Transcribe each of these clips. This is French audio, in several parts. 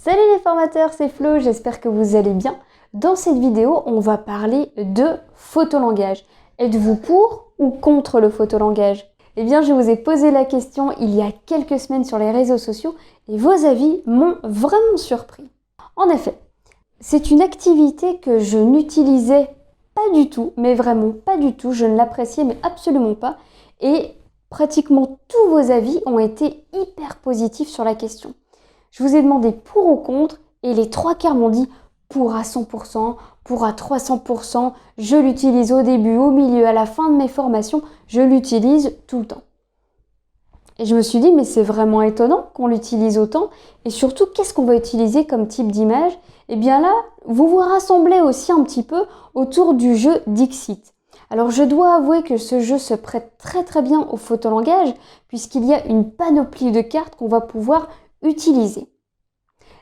Salut les formateurs, c'est Flo, j'espère que vous allez bien. Dans cette vidéo, on va parler de photolangage. Êtes-vous pour ou contre le photolangage? Eh bien, je vous ai posé la question il y a quelques semaines sur les réseaux sociaux et vos avis m'ont vraiment surpris. En effet, c'est une activité que je n'utilisais pas du tout, mais vraiment pas du tout, je ne l'appréciais mais absolument pas. Et pratiquement tous vos avis ont été hyper positifs sur la question. Je vous ai demandé pour ou contre et les trois quarts m'ont dit pour à 100%, pour à 300%, je l'utilise au début, au milieu, à la fin de mes formations, je l'utilise tout le temps. Et je me suis dit mais c'est vraiment étonnant qu'on l'utilise autant et surtout qu'est-ce qu'on va utiliser comme type d'image? Et bien là, vous vous rassemblez aussi un petit peu autour du jeu Dixit. Alors je dois avouer que ce jeu se prête très bien au photolangage puisqu'il y a une panoplie de cartes qu'on va pouvoir utiliser.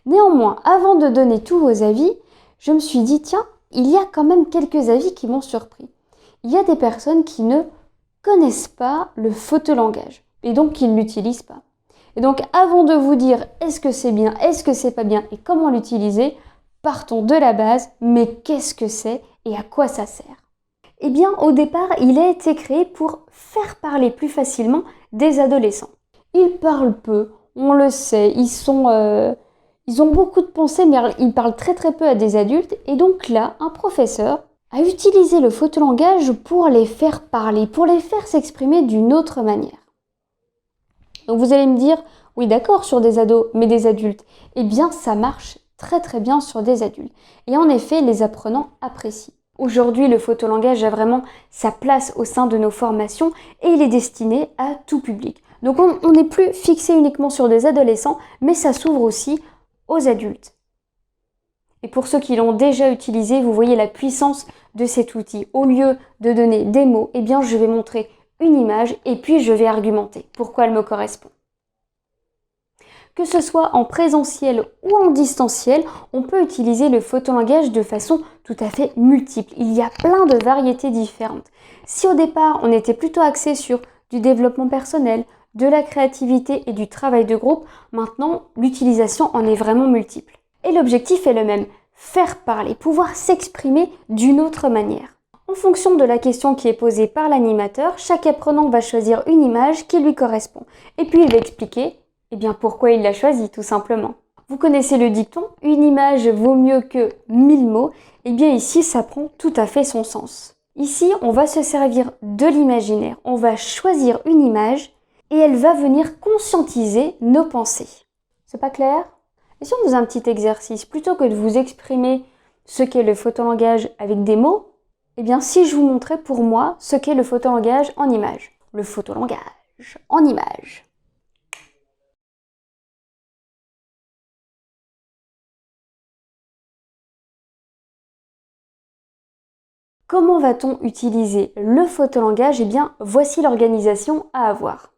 Néanmoins, avant de donner tous vos avis, je me suis dit tiens, il y a quand même quelques avis qui m'ont surpris. Il y a des personnes qui ne connaissent pas le photolangage et donc qui ne l'utilisent pas. Et donc avant de vous dire est-ce que c'est bien, est-ce que c'est pas bien et comment l'utiliser, partons de la base, mais qu'est-ce que c'est et à quoi ça sert? Eh bien au départ, il a été créé pour faire parler plus facilement des adolescents. Ils parlent peu, on le sait, ils ont beaucoup de pensées, mais ils parlent très peu à des adultes. Et donc là, un professeur a utilisé le photolangage pour les faire parler, pour les faire s'exprimer d'une autre manière. Donc vous allez me dire, oui d'accord sur des ados, mais des adultes. Eh bien ça marche très bien sur des adultes. Et en effet, les apprenants apprécient. Aujourd'hui, le photolangage a vraiment sa place au sein de nos formations et il est destiné à tout public. Donc on n'est plus fixé uniquement sur des adolescents, mais ça s'ouvre aussi aux adultes. Et pour ceux qui l'ont déjà utilisé, vous voyez la puissance de cet outil. Au lieu de donner des mots, eh bien je vais montrer une image et puis je vais argumenter pourquoi elle me correspond. Que ce soit en présentiel ou en distanciel, on peut utiliser le photolangage de façon tout à fait multiple. Il y a plein de variétés différentes. Si au départ, on était plutôt axé sur du développement personnel, de la créativité et du travail de groupe, maintenant, l'utilisation en est vraiment multiple. Et l'objectif est le même, faire parler, pouvoir s'exprimer d'une autre manière. En fonction de la question qui est posée par l'animateur, chaque apprenant va choisir une image qui lui correspond. Et puis il va expliquer pourquoi il l'a choisi, tout simplement. Vous connaissez le dicton, une image vaut mieux que 1000 mots. Eh bien ici, ça prend tout à fait son sens. Ici, on va se servir de l'imaginaire. On va choisir une image et elle va venir conscientiser nos pensées. C'est pas clair? Et si on faisait un petit exercice, plutôt que de vous exprimer ce qu'est le photolangage avec des mots, eh bien si je vous montrais pour moi ce qu'est le photolangage en image. Le photolangage en image. Comment va-t-on utiliser le photolangage? Eh bien, voici l'organisation à avoir.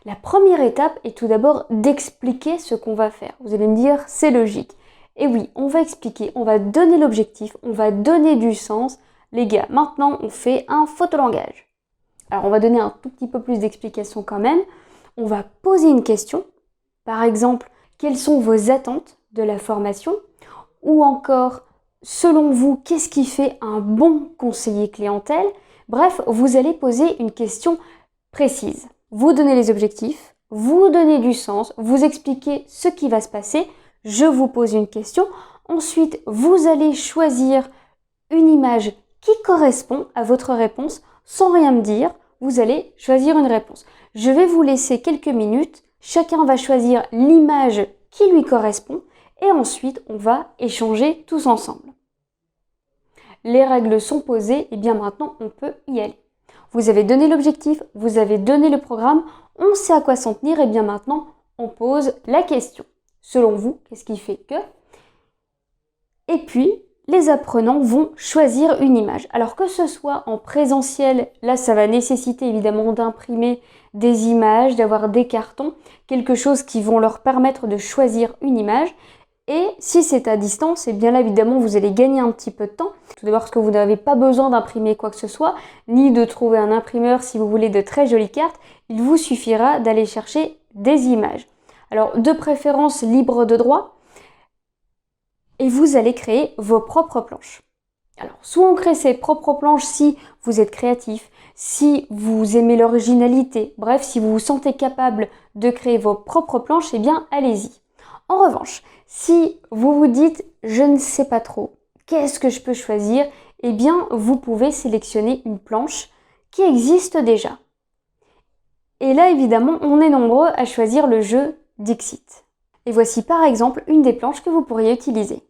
La première étape est tout d'abord d'expliquer ce qu'on va faire. Vous allez me dire, c'est logique. Et oui, on va expliquer, on va donner l'objectif, on va donner du sens. Les gars, maintenant, on fait un photolangage. Alors, on va donner un tout petit peu plus d'explication quand même. On va poser une question. Par exemple, quelles sont vos attentes de la formation? Ou encore, selon vous, qu'est-ce qui fait un bon conseiller clientèle? Bref, vous allez poser une question précise. Vous donnez les objectifs, vous donnez du sens, vous expliquez ce qui va se passer, je vous pose une question. Ensuite, vous allez choisir une image qui correspond à votre réponse sans rien me dire. Vous allez choisir une réponse. Je vais vous laisser quelques minutes. Chacun va choisir l'image qui lui correspond et ensuite, on va échanger tous ensemble. Les règles sont posées et bien maintenant, on peut y aller. Vous avez donné l'objectif, vous avez donné le programme, on sait à quoi s'en tenir et bien maintenant, on pose la question. Selon vous, qu'est-ce qui fait que? Et puis, les apprenants vont choisir une image. Alors que ce soit en présentiel, là ça va nécessiter évidemment d'imprimer des images, d'avoir des cartons, quelque chose qui vont leur permettre de choisir une image. Et si c'est à distance, et bien là évidemment vous allez gagner un petit peu de temps. Tout d'abord parce que vous n'avez pas besoin d'imprimer quoi que ce soit, ni de trouver un imprimeur si vous voulez de très jolies cartes. Il vous suffira d'aller chercher des images. Alors de préférence libre de droit. et vous allez créer vos propres planches. Alors, soit on crée ses propres planches si vous êtes créatif, si vous aimez l'originalité, bref, si vous vous sentez capable de créer vos propres planches, eh bien, allez-y. En revanche, si vous vous dites « je ne sais pas trop, qu'est-ce que je peux choisir ?» eh bien, vous pouvez sélectionner une planche qui existe déjà. Et là, évidemment, on est nombreux à choisir le jeu Dixit. Et voici par exemple une des planches que vous pourriez utiliser.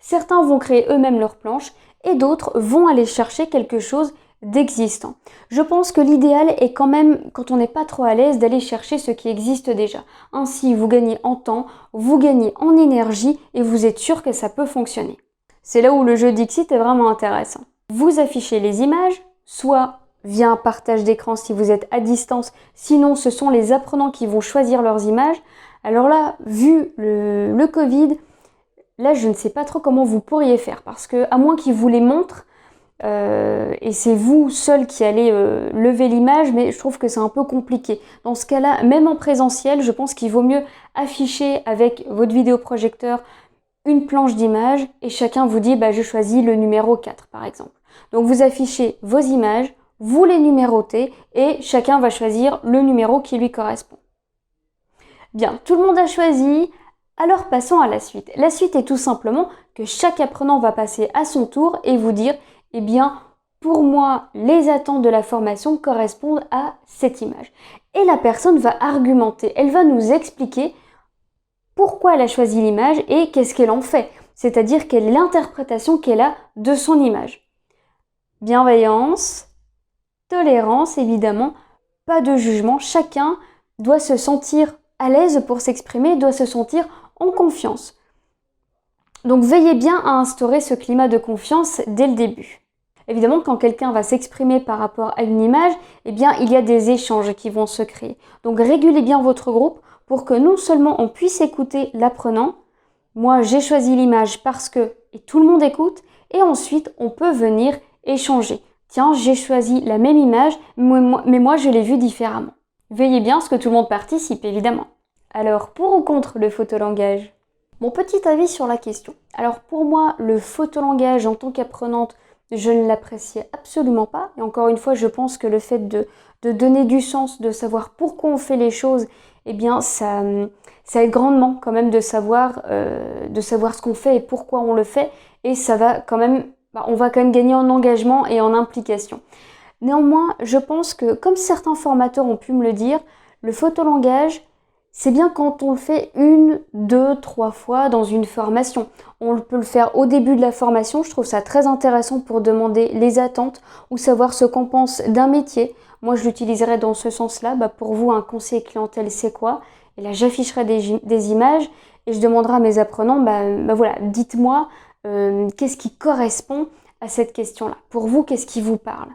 Certains vont créer eux-mêmes leurs planches et d'autres vont aller chercher quelque chose d'existant. Je pense que l'idéal est quand même, quand on n'est pas trop à l'aise, d'aller chercher ce qui existe déjà. Ainsi, vous gagnez en temps, vous gagnez en énergie et vous êtes sûr que ça peut fonctionner. C'est là où le jeu Dixit est vraiment intéressant. Vous affichez les images, soit via un partage d'écran si vous êtes à distance, sinon ce sont les apprenants qui vont choisir leurs images. Alors là, vu le Covid, là je ne sais pas trop comment vous pourriez faire, parce que à moins qu'ils vous les montrent, et c'est vous seul qui allez lever l'image, mais je trouve que c'est un peu compliqué. Dans ce cas-là, même en présentiel, je pense qu'il vaut mieux afficher avec votre vidéoprojecteur une planche d'image et chacun vous dit je choisis le numéro 4 par exemple. Donc vous affichez vos images, vous les numérotez et chacun va choisir le numéro qui lui correspond. Bien, tout le monde a choisi, alors passons à la suite. La suite est tout simplement que chaque apprenant va passer à son tour et vous dire eh bien, pour moi, les attentes de la formation correspondent à cette image. Et la personne va argumenter, elle va nous expliquer pourquoi elle a choisi l'image et qu'est-ce qu'elle en fait, c'est-à-dire quelle est l'interprétation qu'elle a de son image. Bienveillance, tolérance évidemment, pas de jugement, chacun doit se sentir à l'aise pour s'exprimer, doit se sentir en confiance. Donc veillez bien à instaurer ce climat de confiance dès le début. Évidemment, quand quelqu'un va s'exprimer par rapport à une image, eh bien, il y a des échanges qui vont se créer. Donc, régulez bien votre groupe pour que non seulement on puisse écouter l'apprenant, moi j'ai choisi l'image parce que, et tout le monde écoute, et ensuite on peut venir échanger. Tiens, j'ai choisi la même image, mais moi je l'ai vue différemment. Veillez bien à ce que tout le monde participe, évidemment. Alors, pour ou contre le photolangage ? Mon petit avis sur la question. Alors, pour moi, le photolangage en tant qu'apprenante, je ne l'appréciais absolument pas. Et encore une fois, je pense que le fait de donner du sens, de savoir pourquoi on fait les choses, eh bien, ça aide grandement quand même de savoir ce qu'on fait et pourquoi on le fait. Et ça va quand même, on va quand même gagner en engagement et en implication. Néanmoins, je pense que, comme certains formateurs ont pu me le dire, le photolangage, c'est bien quand on le fait 1, 2, 3 fois dans une formation. On peut le faire au début de la formation, je trouve ça très intéressant pour demander les attentes ou savoir ce qu'on pense d'un métier. Moi, je l'utiliserai dans ce sens-là. Pour vous, un conseiller clientèle, c'est quoi ? Et là, j'afficherai des images et je demanderai à mes apprenants, voilà, dites-moi qu'est-ce qui correspond à cette question-là. Pour vous, qu'est-ce qui vous parle ?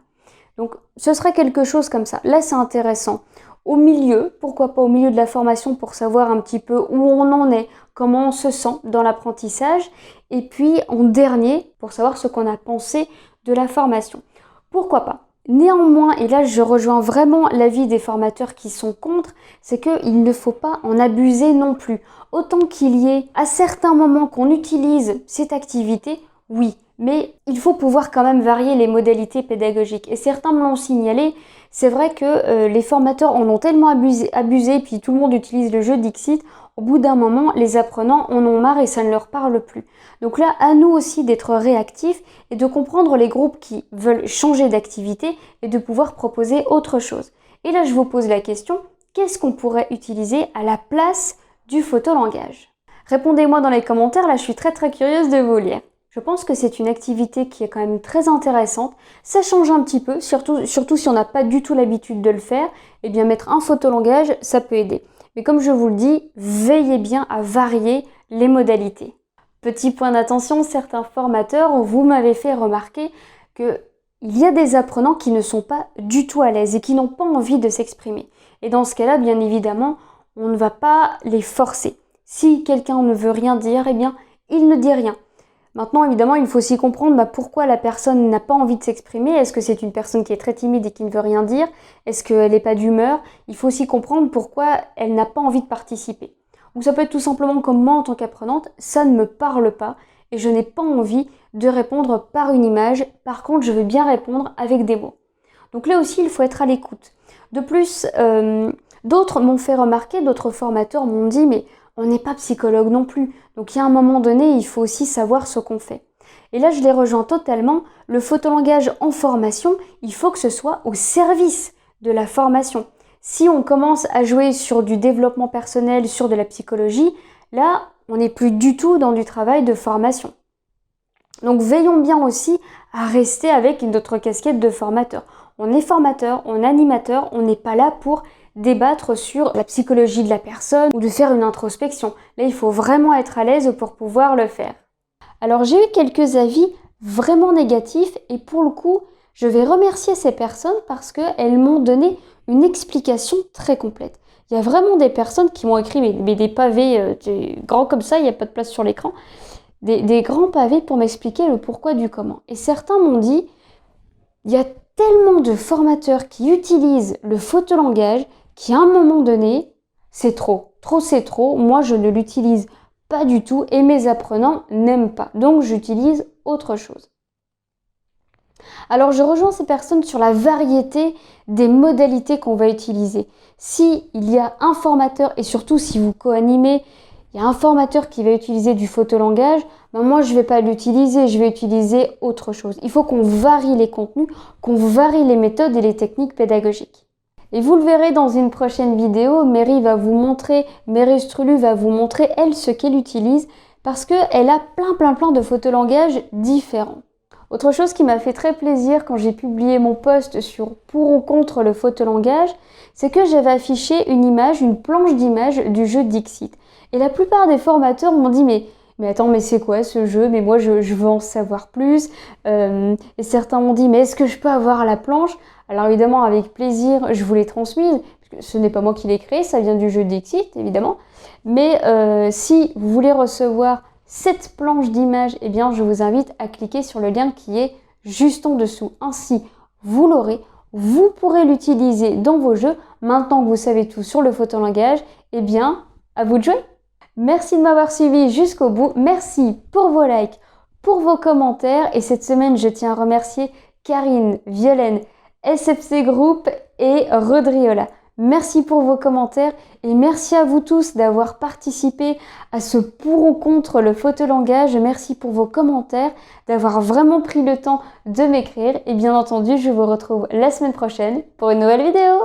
Donc, ce serait quelque chose comme ça. Là, c'est intéressant. Au milieu, pourquoi pas au milieu de la formation pour savoir un petit peu où on en est, comment on se sent dans l'apprentissage. Et puis en dernier, pour savoir ce qu'on a pensé de la formation. Pourquoi pas ? Néanmoins, et là je rejoins vraiment l'avis des formateurs qui sont contre, c'est qu'il ne faut pas en abuser non plus. Autant qu'il y ait à certains moments qu'on utilise cette activité, oui. Mais il faut pouvoir quand même varier les modalités pédagogiques. Et certains me l'ont signalé, c'est vrai que les formateurs en ont tellement abusé, puis tout le monde utilise le jeu Dixit, au bout d'un moment, les apprenants en ont marre et ça ne leur parle plus. Donc là, à nous aussi d'être réactifs et de comprendre les groupes qui veulent changer d'activité et de pouvoir proposer autre chose. Et là, je vous pose la question, qu'est-ce qu'on pourrait utiliser à la place du photolangage ? Répondez-moi dans les commentaires, là je suis très curieuse de vous lire. Je pense que c'est une activité qui est quand même très intéressante. Ça change un petit peu, surtout si on n'a pas du tout l'habitude de le faire. Eh bien, mettre un photolangage, ça peut aider. Mais comme je vous le dis, veillez bien à varier les modalités. Petit point d'attention, certains formateurs, vous m'avez fait remarquer qu'il y a des apprenants qui ne sont pas du tout à l'aise et qui n'ont pas envie de s'exprimer. Et dans ce cas-là, bien évidemment, on ne va pas les forcer. Si quelqu'un ne veut rien dire, eh bien, il ne dit rien. Maintenant, évidemment, il faut aussi comprendre pourquoi la personne n'a pas envie de s'exprimer. Est-ce que c'est une personne qui est très timide et qui ne veut rien dire? Est-ce qu'elle n'est pas d'humeur? Il faut aussi comprendre pourquoi elle n'a pas envie de participer. Ou ça peut être tout simplement comme moi en tant qu'apprenante, ça ne me parle pas et je n'ai pas envie de répondre par une image. Par contre, je veux bien répondre avec des mots. Donc là aussi, il faut être à l'écoute. De plus, d'autres m'ont fait remarquer, d'autres formateurs m'ont dit « mais on n'est pas psychologue non plus, donc il y a un moment donné, il faut aussi savoir ce qu'on fait. » Et là, je les rejoins totalement. Le photolangage en formation, il faut que ce soit au service de la formation. Si on commence à jouer sur du développement personnel, sur de la psychologie, là, on n'est plus du tout dans du travail de formation. Donc veillons bien aussi à rester avec notre casquette de formateur. On est formateur, on est animateur, on n'est pas là pour débattre sur la psychologie de la personne ou de faire une introspection. Là, il faut vraiment être à l'aise pour pouvoir le faire. Alors, j'ai eu quelques avis vraiment négatifs et pour le coup, je vais remercier ces personnes parce qu'elles m'ont donné une explication très complète. Il y a vraiment des personnes qui m'ont écrit mais des pavés grands comme ça, il n'y a pas de place sur l'écran, des grands pavés pour m'expliquer le pourquoi du comment. Et certains m'ont dit, il y a tellement de formateurs qui utilisent le photolangage qu'à un moment donné, c'est trop. Trop, c'est trop. Moi, je ne l'utilise pas du tout et mes apprenants n'aiment pas. Donc, j'utilise autre chose. Alors, je rejoins ces personnes sur la variété des modalités qu'on va utiliser. Si il y a un formateur et surtout si vous co-animez, il y a un formateur qui va utiliser du photolangage, moi je ne vais pas l'utiliser, je vais utiliser autre chose. Il faut qu'on varie les contenus, qu'on varie les méthodes et les techniques pédagogiques. Et vous le verrez dans une prochaine vidéo, Mary Strulu va vous montrer elle ce qu'elle utilise parce qu'elle a plein de photolangages différents. Autre chose qui m'a fait très plaisir quand j'ai publié mon post sur pour ou contre le photolangage, c'est que j'avais affiché une image, une planche d'image du jeu Dixit. Et la plupart des formateurs m'ont dit mais attends, mais c'est quoi ce jeu? Mais moi je veux en savoir plus. Et certains m'ont dit mais est-ce que je peux avoir la planche? Alors évidemment avec plaisir je vous l'ai transmise, parce que ce n'est pas moi qui l'ai créé, ça vient du jeu Dixit évidemment. Mais si vous voulez recevoir cette planche d'image, eh bien je vous invite à cliquer sur le lien qui est juste en dessous. Ainsi vous l'aurez, vous pourrez l'utiliser dans vos jeux. Maintenant que vous savez tout sur le photolangage, eh bien à vous de jouer. Merci de m'avoir suivi jusqu'au bout. Merci pour vos likes, pour vos commentaires. Et cette semaine, je tiens à remercier Karine, Violaine, SFC Group et Rodriola. Merci pour vos commentaires et merci à vous tous d'avoir participé à ce pour ou contre le photolangage. Merci pour vos commentaires, d'avoir vraiment pris le temps de m'écrire. Et bien entendu, je vous retrouve la semaine prochaine pour une nouvelle vidéo.